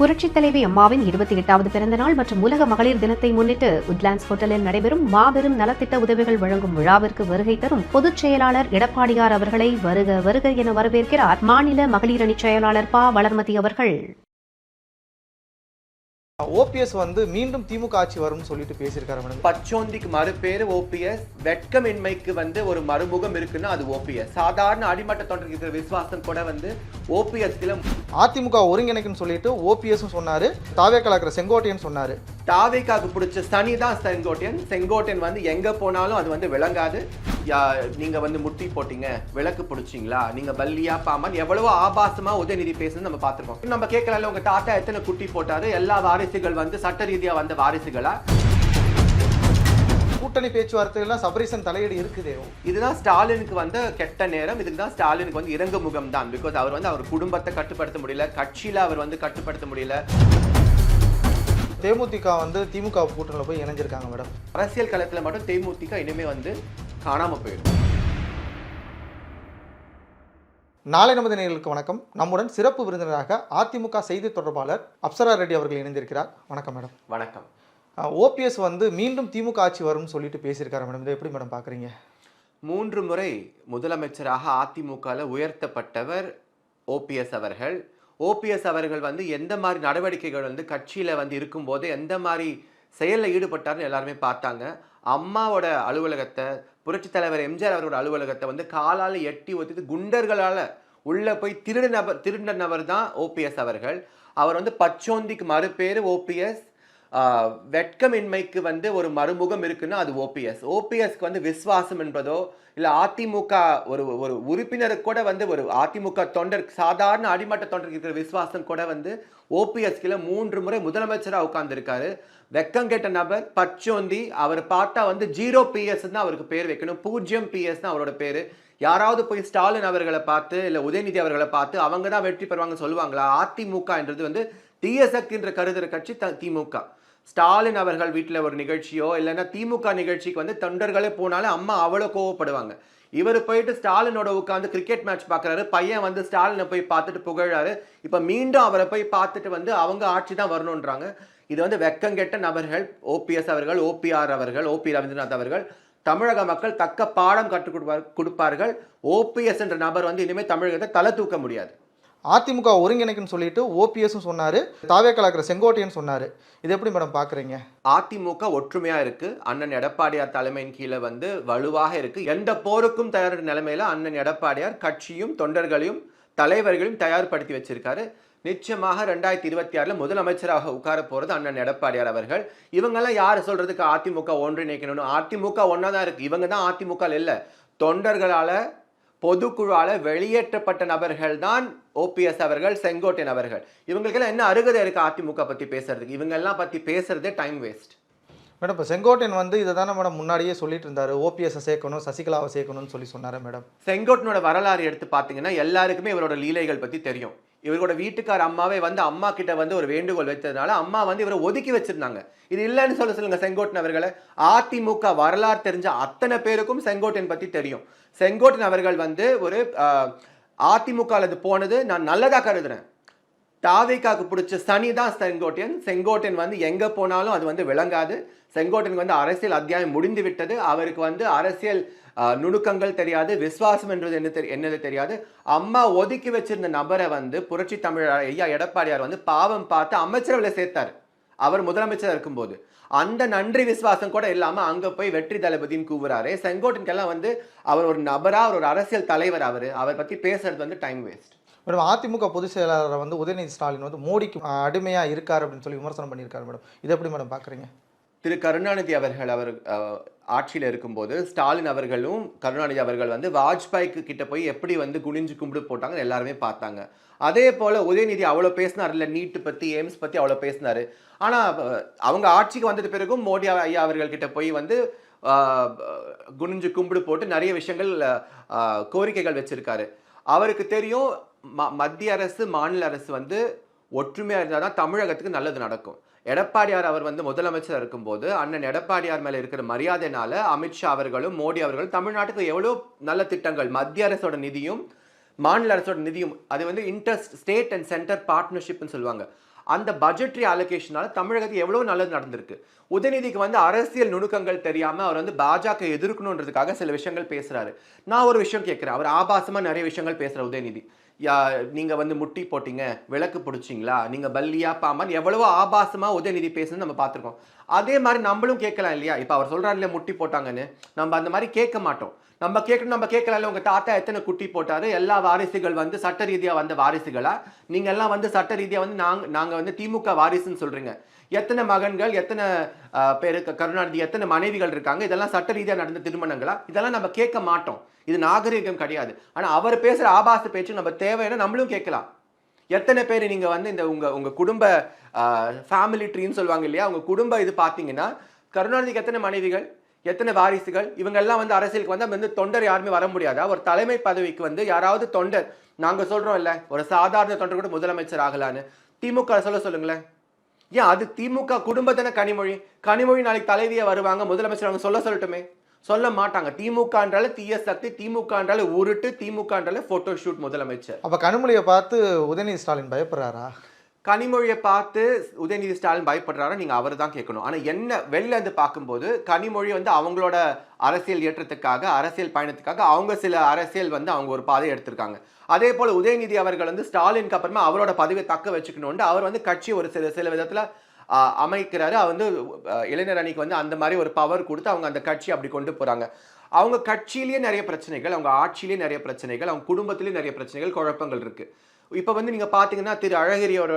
புரட்சித் தலைவி அம்மாவின் 28வது பிறந்த நாள் மற்றும் உலக மகளிர் தினத்தை முன்னிட்டு உட்லாண்ட்ஸ் ஹோட்டலில் நடைபெறும் மாபெரும் நலத்திட்ட உதவிகள் வழங்கும் விழாவிற்கு வருகை தரும் பொதுச் செயலாளர் எடப்பாடியார் அவர்களை வருக வருக என வரவேற்கிறார் மாநில மகளிர் அணி செயலாளர் ப. வளர்மதி அவர்கள். ஓபிஎஸ் வந்து மீண்டும் திமுக ஆட்சி வரும்னு சொல்லிட்டு பேசியிருக்காரு மேடம். பச்சோந்திக்கு மறுபேரு ஓபிஎஸ், வெட்கமின்மைக்கு வந்து ஒரு மறுமுகம் இருக்குன்னா அது ஓபிஎஸ். சாதாரண அடிமட்ட தொண்டருக்கு இருக்கிற விசுவாசம் கூட வந்து ஓபிஎஸ்ல அதிமுக ஒருங்கிணைக்குன்னு சொல்லிட்டு ஓபிஎஸ் சொன்னாரு, தாவேக்கால இருக்கிற செங்கோட்டையன் சொன்னாரு. தாவேக்காக்கு பிடிச்ச சனி தான் செங்கோட்டையன். செங்கோட்டையன் வந்து எங்க போனாலும் அது வந்து விளங்காது. நீங்க வந்து முட்டி போட்டீங்க, விளக்கு பிடிச்சிங்களா, நீங்க பல்லியா பாமான் எவ்வளவோ ஆபாசமா உதயநிதி பேசுன்னு நம்ம பார்த்திருக்கோம். நம்ம கேட்கல உங்க தாத்தா எத்தனை குட்டி போட்டாரு, எல்லா வாரிசுகள் வந்து சட்ட ரீதியா வந்த வாரிசுகளா? கூட்டணி பேச்சுவார்த்தைகள்லாம் சபரீசன் தலையீடு இருக்குதே. இதுதான் ஸ்டாலினுக்கு வந்து கெட்ட நேரம். இதுக்கு தான் ஸ்டாலினுக்கு வந்து இறங்கு முகம் தான். பிகாஸ் அவர் வந்து அவர் குடும்பத்தை கட்டுப்படுத்த முடியல, கட்சியில அவர் வந்து கட்டுப்படுத்த முடியல. தேமுதிக வந்து திமுக கூட்டணியில் போய் இணைஞ்சிருக்காங்க மேடம். அரசியல் களத்தில் மட்டும் தேமுதிக இனிமே வந்து காணாம போயிடும். நாளை நமது நேயர்களுக்கு வணக்கம். நம்முடன் சிறப்பு விருந்தினராக அதிமுக செய்தி தொடர்பாளர் அப்சரா ரெட்டி அவர்கள் இணைந்திருக்கிறார். வணக்கம் மேடம். வணக்கம். ஓபிஎஸ் வந்து மீண்டும் திமுக ஆட்சி வரும்னு சொல்லிட்டு பேசியிருக்காரு மேடம். இதை எப்படி மேடம் பார்க்குறீங்க? 3 முறை முதலமைச்சராக அதிமுகவில் உயர்த்தப்பட்டவர் ஓபிஎஸ் அவர்கள். ஓபிஎஸ் அவர்கள் வந்து எந்த மாதிரி நடவடிக்கைகள் வந்து கட்சியில் வந்து இருக்கும்போது எந்த மாதிரி செயலில் ஈடுபட்டார்னு எல்லாருமே பார்த்தாங்க. அம்மாவோட அலுவலகத்தை, புரட்சி தலைவர் எம்ஜிஆர் அவரோட அலுவலகத்தை வந்து காலால் எட்டி ஒத்திட்டு குண்டர்களால் உள்ளே போய் திருடின நபர் தான் ஓபிஎஸ் அவர்கள். அவர் வந்து பச்சோந்திக்கு மறுபேரு ஓபிஎஸ், வெட்கமின்மைக்கு வந்து ஒரு மறுமுகம் இருக்குன்னா அது ஓபிஎஸ். ஓபிஎஸ்க்கு வந்து விசுவாசம் என்பதோ இல்லை அதிமுக ஒரு ஒரு உறுப்பினருக்கு கூட வந்து ஒரு அதிமுக தொண்டர், சாதாரண அடிமட்ட தொண்டருக்கு இருக்கிற விசுவாசம் கூட வந்து ஓபிஎஸ்கில் 3 முறை முதலமைச்சராக உட்கார்ந்துருக்காரு. வெக்கம் கேட்ட நபர் பச்சோந்தி. அவர் பார்த்தா வந்து 0 PS தான் அவருக்கு பேர் வைக்கணும், 0 PS தான் அவரோட பேர். யாராவது போய் ஸ்டாலின் அவர்களை பார்த்து இல்லை உதயநிதி அவர்களை பார்த்து அவங்க தான் வெற்றி பெறுவாங்க சொல்லுவாங்களா? அதிமுக என்றது வந்து தீயசக்தின்ற கருதுற கட்சி திமுக. ஸ்டாலின் அவர்கள் வீட்டில் ஒரு நிகழ்ச்சியோ இல்லைன்னா திமுக நிகழ்ச்சிக்கு வந்து தொண்டர்களே போனாலும் அம்மா அவ்வளோ கோவப்படுவாங்க. இவர் போயிட்டு ஸ்டாலினோட உட்காந்து கிரிக்கெட் மேட்ச் பார்க்குறாரு, பையன் வந்து ஸ்டாலினை போய் பார்த்துட்டு புகழாரு. இப்போ மீண்டும் அவரை போய் பார்த்துட்டு வந்து அவங்க ஆட்சி தான் வரணுன்றாங்க. இது வந்து வெக்கங்கெட்ட நபர்கள். ஓபிஎஸ் அவர்கள், ஓபிஆர் அவர்கள், ஓபி ரவீந்திரநாத் அவர்கள். தமிழக மக்கள் தக்க பாடம் கற்றுக் கொடுப்பார்கள். ஓபிஎஸ் என்ற நபர் வந்து இனிமேல் தமிழகத்தை தலை தூக்க முடியாது. அதிமுக ஒருங்கிணைக்குன்னு சொல்லிட்டு ஓபிஎஸ் சொன்னாரு, தாவேக்கால இருக்கிற செங்கோட்டையன் சொன்னாரு. இது எப்படி மேடம் பார்க்குறீங்க? அதிமுக ஒற்றுமையா இருக்கு. அண்ணன் எடப்பாடியார் தலைமையின் கீழே வந்து வலுவாக இருக்கு. எந்த போருக்கும் தயார் நிலைமையில அண்ணன் எடப்பாடியார் கட்சியும் தொண்டர்களையும் தலைவர்களையும் தயார்படுத்தி வச்சிருக்காரு. நிச்சயமாக 2026 முதலமைச்சராக உட்கார போறது அண்ணன் எடப்பாடியார் அவர்கள். இவங்கெல்லாம் யாரு சொல்றதுக்கு அதிமுக ஒன்றிணைக்கணும்? அதிமுக ஒன்னா தான் இருக்கு. இவங்க தான் அதிமுக இல்ல, தொண்டர்களால பொதுக்குழால வெளியேற்றப்பட்ட நபர்கள் தான் ஓபிஎஸ் அவர்கள், செங்கோட்டையன் அவர்கள். இவங்களுக்கெல்லாம் என்ன அருகதை இருக்கு அதிமுக பத்தி பேசுறதுக்கு? இவங்க எல்லாம் பத்தி பேசுறதே டைம் வேஸ்ட் மேடம். இப்போ செங்கோட்டையன் வந்து இதை தானே மேடம் முன்னாடியே சொல்லிட்டு இருந்தாரு, ஓபிஎஸ் சேர்க்கணும், சசிகலாவை சேர்க்கணும்னு சொன்னாரு மேடம். செங்கோட்டனோட வரலாறு எடுத்து பார்த்தீங்கன்னா எல்லாருக்குமே இவரோட லீலைகள் பத்தி தெரியும். இவரோட வீட்டுக்கார அம்மாவே வந்து அம்மா கிட்ட வந்து ஒரு வேண்டுகோள் வச்சதுனால அம்மா வந்து இவரை ஒதுக்கி வச்சிருந்தாங்க. இது இல்லைன்னு சொல்லுங்க செங்கோட்டன் அவர்களை. அதிமுக வரலாறு தெரிஞ்ச அத்தனை பேருக்கும் செங்கோட்டையன் பத்தி தெரியும். செங்கோட்டன் அவர்கள் வந்து ஒரு அதிமுக போனது நான் நல்லதா கருதுறேன். தாவேக்காக்கு பிடிச்ச சனி தான் செங்கோட்டையன். செங்கோட்டையன் வந்து எங்க போனாலும் அது வந்து விளங்காது. செங்கோட்டையன் வந்து அரசியல் அத்தியாயம் முடிந்து விட்டது. அவருக்கு வந்து அரசியல் நுணுக்கங்கள் தெரியாது, விசுவாசம் என்றது என்னது தெரியாது. அம்மா ஒதுக்கி வச்சிருந்த நபரை வந்து புரட்சி தமிழ் ஐயா எடப்பாடியார் வந்து பாவம் பார்த்து அமைச்சரவையில் சேர்த்தார் அவர் முதலமைச்சர் இருக்கும்போது. அந்த நன்றி விசுவாசம் கூட இல்லாம அங்க போய் வெற்றி தளபதினு கூவுறாரு. செங்கோட்டையனுக்கெல்லாம் வந்து அவர் ஒரு நபரா, ஒரு அரசியல் தலைவர். அவர் பத்தி பேசுறது வந்து டைம் வேஸ்ட். மேடம், அதிமுக பொதுச் செயலாளர் வந்து உதயநிதி ஸ்டாலின் வந்து மோடிக்கு அடிமையா இருக்காரு அப்படின்னு சொல்லி விமர்சனம் பண்ணியிருக்காரு மேடம். இது எப்படி மேடம் பாக்குறீங்க? திரு கருணாநிதி அவர்கள் ஆட்சியில் இருக்கும்போது ஸ்டாலின் அவர்களும் கருணாநிதி அவர்கள் வந்து வாஜ்பாய்க்கு கிட்ட போய் எப்படி வந்து குனிஞ்சு கும்பிடு போட்டாங்க எல்லாருமே பார்த்தாங்க. அதே போல உதயநிதி அவ்வளோ பேசினார் இல்லை, நீட்டு பத்தி எய்ம்ஸ் பத்தி அவ்வளோ பேசினாரு. ஆனா அவங்க ஆட்சிக்கு வந்தது பிறகும் மோடி ஐயா அவர்கள் கிட்ட போய் வந்து குனிஞ்சு கும்பிடு போட்டு நிறைய விஷயங்கள் கோரிக்கைகள் வச்சிருக்காரு. அவருக்கு தெரியும் மத்திய அரசு மாநில அரசு வந்து ஒற்றுமையா இருந்தால் தான் தமிழகத்துக்கு நல்லது நடக்கும். எடப்பாடியார் அவர் வந்து முதலமைச்சர் இருக்கும்போது அண்ணன் எடப்பாடியார் மேல இருக்கிற மரியாதைனால அமித்ஷா அவர்களும் மோடி அவர்களும் தமிழ்நாட்டுக்கு எவ்வளோ நல்ல திட்டங்கள், மத்திய அரசோட நிதியும் மாநில அரசோட நிதியும், அது வந்து இன்டர் ஸ்டேட் அண்ட் சென்டர் பார்ட்னர்ஷிப்னு சொல்லுவாங்க, அந்த பட்ஜெட்ரி அலோகேஷனால தமிழகத்துக்கு எவ்வளவு நல்லது நடந்திருக்கு. உதயநிதிக்கு வந்து அரசியல் நுணுக்கங்கள் தெரியாம அவர் வந்து பாஜக எதிர்க்கணுன்றதுக்காக சில விஷயங்கள் பேசுறாரு. நான் ஒரு விஷயம் கேட்கிறேன், அவர் ஆபாசமா நிறைய விஷயங்கள் பேசுற உதயநிதி. நீங்க வந்து முட்டி போட்டீங்க, விளக்கு பிடிச்சிங்களா, நீங்க பல்லியா பாமான் எவ்வளவோ ஆபாசமா உதயநிதி பேசுன்னு நம்ம பார்த்திருக்கோம். அதே மாதிரி நம்மளும் கேட்கலாம் இல்லையா? இப்ப அவர் சொல்றாரு இல்லையா முட்டி போட்டாங்கன்னு, நம்ம அந்த மாதிரி கேட்க மாட்டோம். நம்ம கேட்கலாம், உங்க தாத்தா எத்தனை குட்டி போட்டாரு, எல்லா வாரிசுகள் வந்து சட்ட ரீதியா வந்த வாரிசுகளா, நீங்க எல்லாம் வந்து சட்ட ரீதியா வந்து நாங்க வந்து திமுக வாரிசுன்னு சொல்றீங்க. எத்தனை மகன்கள், எத்தனை பேருக்கு கருணாநிதி எத்தனை மனைவிகள் இருக்காங்க, இதெல்லாம் சட்ட ரீதியா நடந்த திருமணங்களா, இதெல்லாம் நம்ம கேட்க மாட்டோம். இது நாகரிகம் கிடையாது. ஆனா அவர் பேசுற ஆபாச பேச்சு நம்ம தேவையான நம்மளும் கேட்கலாம். எத்தனை பேர் நீங்க வந்து இந்த உங்க குடும்ப ஃபேமிலி ட்ரீன்னு சொல்லுவாங்க இல்லையா, உங்க குடும்ப இது பாத்தீங்கன்னா கருணாநிதிக்கு எத்தனை மனைவிகள், எத்தனை வாரிசுகள், இவங்க எல்லாம் வந்து அரசியலுக்கு வந்து தொண்டர் யாருமே வர முடியாதா? ஒரு தலைமை பதவிக்கு வந்து யாராவது தொண்டர், நாங்க சொல்றோம் இல்ல, ஒரு சாதாரண தொண்டர் கூட முதலமைச்சர் ஆகலான்னு திமுக சொல்லுங்களேன். ஏன் அது திமுக குடும்பத்தான கனிமொழி நாளைக்கு தலைவியா வருவாங்க, முதலமைச்சர் அவங்க சொல்லட்டுமே, சொல்ல மாட்டாங்க. திமுகன்றால தீய சக்தி, திமுகன்றால உருட்டு, திமுகன்றால போட்டோ ஷூட் முதலமைச்சர். அப்ப கனிமொழியை பார்த்து உதயநிதி ஸ்டாலின் பயப்படுறாரா? கனிமொழியை பார்த்து உதயநிதி ஸ்டாலின் பயப்படுறாரா? நீங்க அவர் தான் கேட்கணும். ஆனா என்ன வெளில இருந்து பார்க்கும்போது கனிமொழி வந்து அவங்களோட அரசியல் ஏற்றத்துக்காக, அரசியல் பயணத்துக்காக அவங்க சில அரசியல் வந்து அவங்க ஒரு பாதையை எடுத்திருக்காங்க. அதே போல உதயநிதி அவர்கள் வந்து ஸ்டாலினுக்கு அப்புறமா அவரோட பதவியை தக்க வச்சுக்கணும்னு அவர் வந்து கட்சி ஒரு சில விதத்துல அமைக்கிறாரு. அவர் வந்து இளைஞர் அணிக்கு வந்து அந்த மாதிரி ஒரு பவர் கொடுத்து அவங்க அந்த கட்சி அப்படி கொண்டு போறாங்க. அவங்க கட்சியிலேயே நிறைய பிரச்சனைகள், அவங்க ஆட்சியிலேயே நிறைய பிரச்சனைகள், அவங்க குடும்பத்திலேயே நிறைய பிரச்சனைகள், குழப்பங்கள் இருக்கு. இப்ப வந்து நீங்க பாத்தீங்கன்னா திரு அழகிரியோட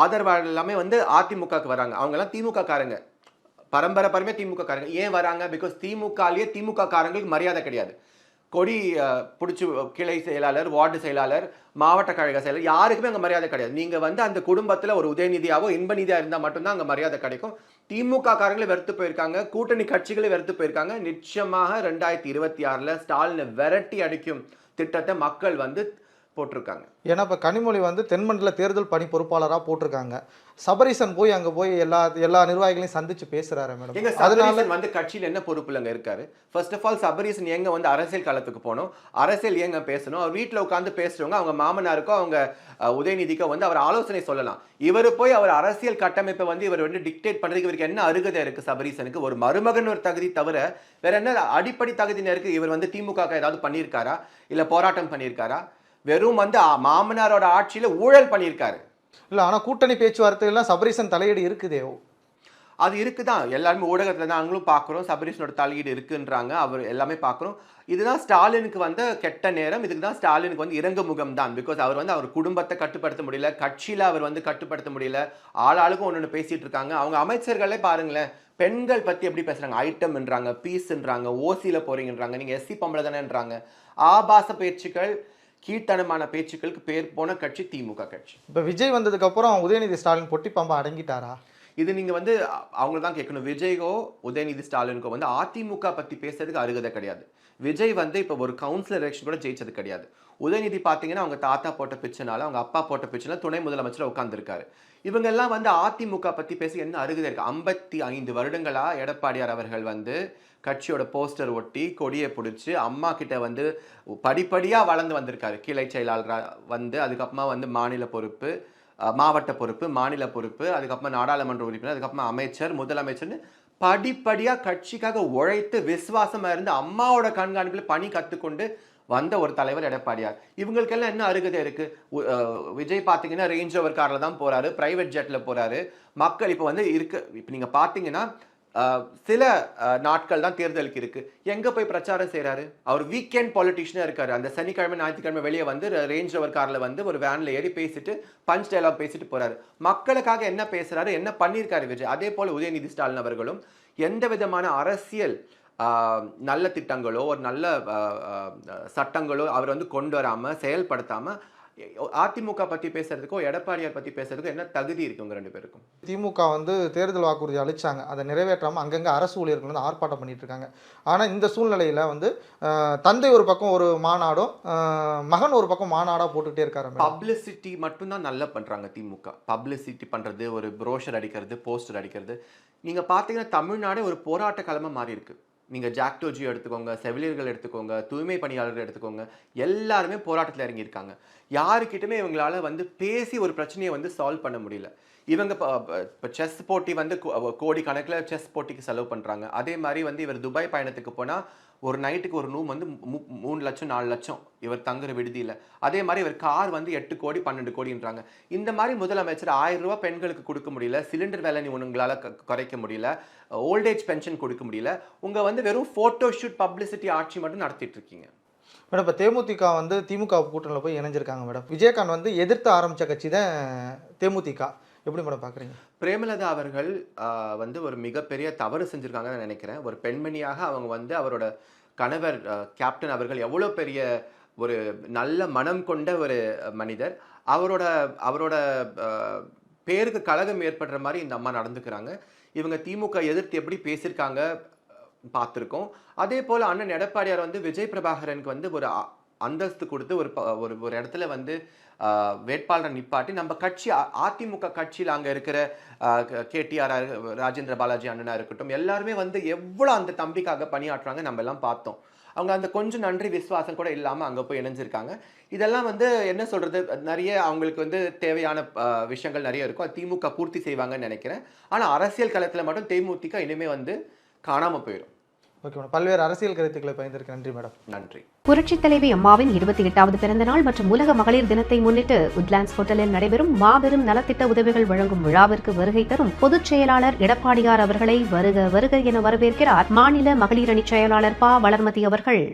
ஆதரவாளர் எல்லாமே வந்து அதிமுகக்கு வராங்க. அவங்க எல்லாம் திமுக காரங்க, பரம்பரை திமுக காரங்க. ஏன் வராங்க? பிகாஸ் திமுக காரங்களுக்கு மரியாதை கிடையாது. கொடி பிடிச்சி கிளை செயலாளர், வார்டு செயலாளர், மாவட்ட கழக செயலர் யாருக்குமே அங்க மரியாதை கிடையாது. நீங்க வந்து அந்த குடும்பத்துல ஒரு உதயநிதியாவோ இன்ப நிதியா இருந்தா மட்டும்தான் அங்க மரியாதை கிடைக்கும். திமுக காரங்களே வெறுத்து போயிருக்காங்க, கூட்டணி கட்சிகளே வெறுத்து போயிருக்காங்க. நிச்சயமாக 2026 ஸ்டாலினை விரட்டி அடிக்கும் திட்டத்தை மக்கள் வந்து போட்டிருக்காங்க. ஏன்னா இப்போ கனிமொழி வந்து தென்மண்டல தேர்தல் பணி பொறுப்பாளராக போட்டிருக்காங்க. சபரீசன் போய் அங்கே போய் எல்லா நிர்வாகிகளையும் சந்திச்சு பேசுறாரு மேடம். எங்க சபரீசன் வந்து கட்சியில் என்ன பொறுப்புல அங்க இருக்காரு? ஃபர்ஸ்ட் ஆஃப் ஆல் சபரீசன் எங்க வந்து அரசியல் களத்துக்கு போகணும், அரசியல் எங்க பேசணும், அவர் வீட்டில் உட்காந்து பேசுறவங்க அவங்க மாமனாருக்கோ அவங்க உதயநிதிக்கோ வந்து அவர் ஆலோசனை சொல்லலாம். இவர் போய் அவர் அரசியல் கட்டமைப்பை வந்து இவர் வந்து டிக்டேட் பண்றதுக்கு இவருக்கு என்ன அருகதை இருக்கு? சபரீசனுக்கு ஒரு மருமகன் ஒரு தகுதி தவிர வேற என்ன அடிப்படை தகுதின்னு இருக்கு? இவர் வந்து திமுக ஏதாவது பண்ணியிருக்காரா, இல்ல போராட்டம் பண்ணியிருக்காரா? வெறும் வந்து மாமனாரோட ஆட்சியில ஊழல் பண்ணியிருக்காரு. இல்ல ஆனா கூட்டணி பேச்சுவார்த்தைகள்லாம் சபரீசன் தலையீடு இருக்குதே. அது இருக்குதான், எல்லாருமே ஊடகத்துல தான் நாங்களும் பாக்குறோம். சபரீசனோட தலையீடு இருக்குன்றாங்க, அவர் எல்லாமே பாக்குறோம். இதுதான் ஸ்டாலினுக்கு வந்து கெட்ட நேரம். இதுக்கு தான் ஸ்டாலினுக்கு வந்து இறங்கு முகம் தான். பிகாஸ் அவர் வந்து அவர் குடும்பத்தை கட்டுப்படுத்த முடியல, கட்சியில அவர் வந்து கட்டுப்படுத்த முடியல. ஆளாளுக்கும் ஒன்னு பேசிட்டு இருக்காங்க. அவங்க அமைச்சர்களே பாருங்களேன், பெண்கள் பத்தி எப்படி பேசுறாங்க, ஐட்டம்ன்றாங்க, பீஸ்ன்றாங்க, ஓசியில போறீங்கன்றாங்க, நீங்க எஸ்சி பொம்பளை தானேன்றாங்க. ஆபாச பேச்சுக்கள், கீழ்த்தனமான பேச்சுக்களுக்கு பேர் போன கட்சி திமுக கட்சி. இப்ப விஜய் வந்ததுக்கு அப்புறம் உதயநிதி ஸ்டாலின் பொட்டி பாம்பா அடங்கிட்டாரா? இது நீங்க வந்து அவங்க தான் கேட்கணும். விஜய்கோ உதயநிதி ஸ்டாலினுக்கோ வந்து அதிமுக பத்தி பேசுறதுக்கு அருகதை கிடையாது. விஜய் வந்து இப்ப ஒரு கவுன்சிலர் எலெக்ஷன் கூட ஜெயிச்சது கிடையாது. உதயநிதி பாத்தீங்கன்னா அவங்க தாத்தா போட்ட பிச்சைனால, அவங்க அப்பா போட்ட பிச்சைனால துணை முதலமைச்சர் உட்கார்ந்துருக்காரு. இவங்க எல்லாம் வந்து அதிமுக பத்தி பேச என்ன அருகதை இருக்கு? 55 வருடங்களா எடப்பாடியார் அவர்கள் வந்து கட்சியோட போஸ்டர் ஒட்டி கொடியை பிடிச்சி அம்மா கிட்ட வந்து படிப்படியா வளர்ந்து வந்திருக்காரு. கிளை செயலாளர் வந்து, அதுக்கப்புறமா வந்து மாநில பொறுப்பு, மாவட்ட பொறுப்பு, மாநில பொறுப்பு, அதுக்கப்புறமா நாடாளுமன்ற உறுப்பினர், அதுக்கப்புறமா அமைச்சர், முதலமைச்சர்னு படிப்படியா கட்சிக்காக உழைத்து விசுவாசமா இருந்து அம்மாவோட கண்காணிப்புல பணி கத்துக்கொண்டு வந்த ஒரு தலைவர் எடப்பாடியார். இவங்களுக்கெல்லாம் என்ன அருகதை இருக்கு? விஜய் பாத்தீங்கன்னா ரேஞ்ச் ஓவர் கார்ல தான் போறாரு, பிரைவேட் ஜெட்ல போறாரு. மக்கள் இப்ப வந்து இப்ப நீங்க பாத்தீங்கன்னா சில நாட்கள் தான் தேர்தலுக்கு இருக்கு. எங்க போய் பிரச்சாரம் செய்யறாரு? அவர் வீக்கெண்ட் பாலிட்டிஷியனா இருக்காரு. அந்த சனிக்கிழமை ஞாயிற்றுக்கிழமை வெளியே வந்து ரேஞ்ச் ஓவர் கார்ல வந்து ஒரு வேன்ல ஏறி பேசிட்டு பஞ்ச் டயலாக் பேசிட்டு போறாரு. மக்களுக்காக என்ன பேசுறாரு, என்ன பண்ணியிருக்காரு விஜய்? அதே போல உதயநிதி ஸ்டாலின் அவர்களும் எந்த விதமான அரசியல் நல்ல திட்டங்களோ ஒரு நல்ல சட்டங்களோ அவர் வந்து கொண்டு வராம செயல்படுத்தாம அதிமுக பத்தி பேசுறதுக்கோ எடப்பாடியார் பத்தி பேசுறதுக்கோ என்ன தகுதி இருக்கு உங்க ரெண்டு பேருக்கும்? திமுக வந்து தேர்தல் வாக்குறுதி அளிச்சாங்க, அதை நிறைவேற்றாம அங்கங்க அரசு ஊழியர்கள் வந்து ஆர்ப்பாட்டம் பண்ணிட்டு இருக்காங்க. ஆனா இந்த சூழ்நிலையில வந்து தந்தை ஒரு பக்கம் ஒரு மாநாடும், மகன் ஒரு பக்கம் மாநாடா போட்டுட்டே இருக்காரு. பப்ளிசிட்டி மட்டும் தான் நல்லா பண்றாங்க திமுக. பப்ளிசிட்டி பண்றது, ஒரு ப்ரோஷர் அடிக்கிறது, போஸ்டர் அடிக்கிறது. நீங்க பாத்தீங்கன்னா தமிழ்நாடு ஒரு போராட்ட களமா மாறி இருக்கு. நீங்க ஜாக்டோஜியோ எடுத்துக்கோங்க, செவிலியர்கள் எடுத்துக்கோங்க, தூய்மை பணியாளர்கள் எடுத்துக்கோங்க, எல்லாருமே போராட்டத்தில் இறங்கியிருக்காங்க. யாருக்கிட்டுமே இவங்களால வந்து பேசி ஒரு பிரச்சனையை வந்து சால்வ் பண்ண முடியல. இவங்க இப்போ செஸ் போட்டி வந்து கோடி கணக்கில் செஸ் போட்டிக்கு செலவு பண்ணுறாங்க. அதே மாதிரி வந்து இவர் துபாய் பயணத்துக்கு போனால் ஒரு நைட்டுக்கு ஒரு ரூம் வந்து 3 லட்சம் 4 லட்சம் இவர் தங்குற விடுதியில். அதே மாதிரி இவர் கார் வந்து 8 கோடி 12 கோடின்றாங்க. இந்த மாதிரி முதலமைச்சர் 1000 ரூபா பெண்களுக்கு கொடுக்க முடியல, சிலிண்டர் வேலை உங்களால் குறைக்க முடியல, ஓல்டேஜ் பென்ஷன் கொடுக்க முடியல. உங்கள் வந்து வெறும் ஃபோட்டோ ஷூட் பப்ளிசிட்டி ஆட்சி மட்டும் நடத்திட்டு இருக்கீங்க. மேடம் இப்போ தேமுதிக வந்து திமுக கூட்டணியில் போய் இணைஞ்சிருக்காங்க மேடம். விஜயகாந்த் வந்து எதிர்த்து ஆரம்பித்த கட்சி தான் தேமுதிக. எப்படி மேடம் பார்க்குறீங்க? பிரேமலதா அவர்கள் வந்து ஒரு மிகப்பெரிய தவறு செஞ்சுருக்காங்கன்னு நினைக்கிறேன். ஒரு பெண்மணியாக அவங்க வந்து அவரோட கணவர் கேப்டன் அவர்கள் எவ்வளோ பெரிய ஒரு நல்ல மனம் கொண்ட ஒரு மனிதர். அவரோட பேருக்கு கலகம் ஏற்படுற மாதிரி இந்த அம்மா நடந்துக்கிறாங்க. இவங்க திமுக எதிர்த்து எப்படி பேசியிருக்காங்க பார்த்துருக்கோம். அதே போல் அண்ணன் எடப்பாடியார் வந்து விஜய் பிரபாகரனுக்கு வந்து ஒரு அந்தஸ்து கொடுத்து ஒரு இடத்துல வந்து வேட்பாளரை நிப்பாட்டி நம்ம கட்சி அதிமுக கட்சியில் அங்கே இருக்கிற கேடிஆர் ராஜேந்திர பாலாஜி அண்ணனா இருக்கட்டும், எல்லாருமே வந்து எவ்வளோ அந்த தம்பிக்காக பணியாற்றுறாங்க நம்ம எல்லாம் பார்த்தோம். அவங்க அந்த கொஞ்சம் நன்றி விசுவாசம் கூட இல்லாமல் அங்கே போய் இணைஞ்சிருக்காங்க. இதெல்லாம் வந்து என்ன சொல்கிறது, நிறைய அவங்களுக்கு வந்து தேவையான விஷயங்கள் நிறைய இருக்கும். அது திமுக பூர்த்தி செய்வாங்கன்னு நினைக்கிறேன். ஆனால் அரசியல் களத்தில் மட்டும் தேமுதிக இனிமேல் வந்து காணாமல் போயிடும். ஓகே மேடம், பல்வேறு அரசியல் கருத்துக்களை பகிர்ந்திருக்கு. நன்றி மேடம். நன்றி. புரட்சித் தலைவி அம்மாவின் 28வது பிறந்த நாள் மற்றும் உலக மகளிர் தினத்தை முன்னிட்டு உட்லாண்ட்ஸ் ஹோட்டலில் நடைபெறும் மாபெரும் நலத்திட்ட உதவிகள் வழங்கும் விழாவிற்கு வருகை தரும் பொதுச் செயலாளர் எடப்பாடியார் அவர்களை வருக வருக என வரவேற்கிறார் மாநில மகளிர் அணி செயலாளர் ப. வளர்மதி அவர்கள்.